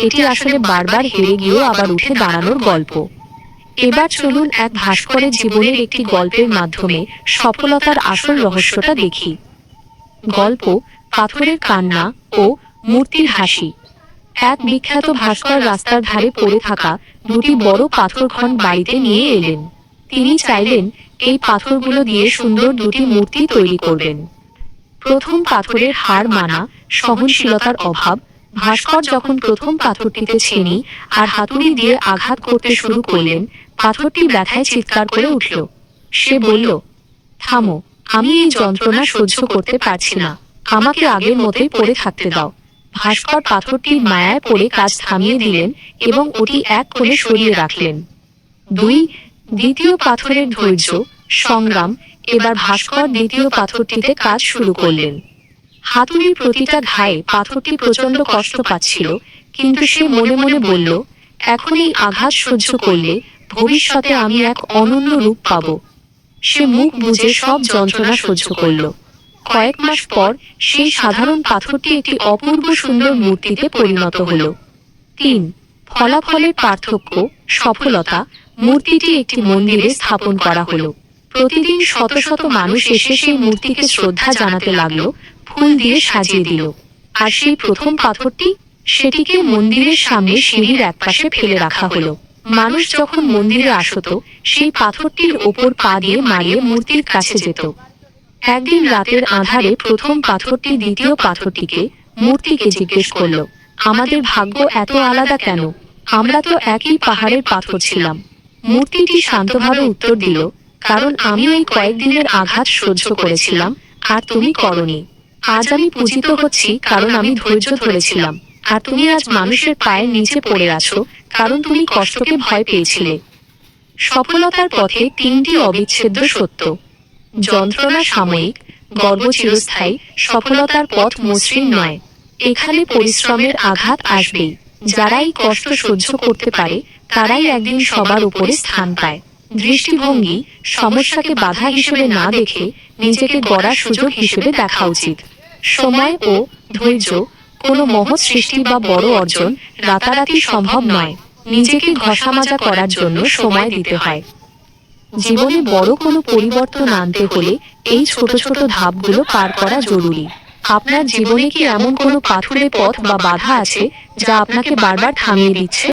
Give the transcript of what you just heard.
এটি আসলে বারবার হেরে গিয়েও আবার উঠে দাঁড়ানোর গল্প। এবার চলুন এক ভাস্করের জীবনের একটি গল্পের মাধ্যমে সফলতার আসল রহস্যটা দেখি। গল্প পাথরের কান্না ও মূর্তির হাসি। এক বিখ্যাত ভাস্কর রাস্তার ধারে পড়ে থাকা দুটি বড় পাথরখণ্ড বাড়িতে নিয়ে এলেন। তিনি চাইলেন এই পাথরগুলো দিয়ে সুন্দর দুটি মূর্তি তৈরি করবেন। প্রথম পাথরের হার মানা, সহনশীলতার অভাব। ভাস্কর যখন প্রথম পাথরটিতে ছেনি আর হাতুড়ি দিয়ে আঘাত করতে শুরু করলেন, পাথরটি ব্যথায় চিৎকার করে উঠল। সে বলল, থামো, আমি এই যন্ত্রণা সহ্য করতে পারছি না, আমাকে আগের মতোই পড়ে থাকতে দাও। ভাস্কর পাথরটির মায়ায় পড়ে কাজ থামিয়ে দিলেন এবং ওটি এক কোণে সরিয়ে রাখলেন। দ্বিতীয় পাথরের ধৈর্য, সংগ্রাম। এবার ভাস্কর দ্বিতীয় পাথরটিতে কাজ শুরু করলেন। হাতুড়ির প্রতিটা ঘায়ে পাথরটি প্রচণ্ড কষ্ট পাচ্ছিল, কিন্তু সে মনে মনে বলল, এখন এই আঘাত সহ্য করলে ভবিষ্যতে আমি এক অনন্য রূপ পাব। সে মুখ বুজে সব যন্ত্রণা সহ্য করল। কয়েক মাস পর সেই সাধারণ পাথরটি একটি অপূর্ব সুন্দর মূর্তিতে পরিণত হল। ৩. ফলাফলের পার্থক্য, সফলতা। মূর্তিটি একটি মন্দিরে স্থাপন করা হলো। প্রতিদিন শত শত মানুষ এসে সেই মূর্তিকে শ্রদ্ধা জানাতে লাগলো, ফুল দিয়ে সাজিয়ে দিল। আর সেই প্রথম পাথরটি, সেটিকে মন্দিরের সামনে সিঁড়ির একপাশে ফেলে রাখা হলো। মানুষ যখন মন্দিরে আসত, সেই পাথরটির ওপর পা দিয়ে মারিয়ে মূর্তির কাছে যেত। একদিন রাতের আঁধারে প্রথম পাথরটি দ্বিতীয় পাথরটিকে, মূর্তিকে জিজ্ঞেস করল, আমাদের ভাগ্য এত আলাদা কেন? আমরা তো একই পাহাড়ের পাথর ছিলাম। মূর্তিটি শান্তভাবে উত্তর দিল, কারণ আমিও এই কয়েকদিনের আঘাত সহ্য করেছিলাম আর তুমি করনি। আজ আমি পূজিত হচ্ছি কারণ আমি ধৈর্য ধরেছিলাম, আর তুমি আজ মানুষের পায়ের নিচে পড়ে আছো কারণ তুমি কষ্টকে ভয় পেয়েছিলে। সফলতার পথে 3টি অবিচ্ছেদ্য সত্য। যন্ত্রণা সাময়িক, গর্ব চিরস্থায়ী। সফলতার পথ মসৃণ নয়। এখানে পরিশ্রমের আঘাত আসবেই। যারা এই কষ্ট সহ্য করতে পারে তারাই একদিন সবার উপরে স্থান পায়। দৃষ্টিভঙ্গি, সমস্যাকে বাধা হিসেবে না দেখে নিজেকে গড়ার সুযোগ হিসেবে দেখা উচিত। সময় ও ধৈর্য। কোনো মহৎ সৃষ্টি বা বড় অর্জন রাতারাতি সম্ভব নয়। নিজেকে ঘষামাজা করার জন্য সময় দিতে হয়। জীবনে বড় কোনো পরিবর্তন আনতে হলে এই ছোট ছোট ধাপগুলো পার করা জরুরি। আপনার জীবনে কি এমন কোনো পাথুরে পথ বা বাধা আছে যা আপনাকে বারবার থামিয়ে দিচ্ছে?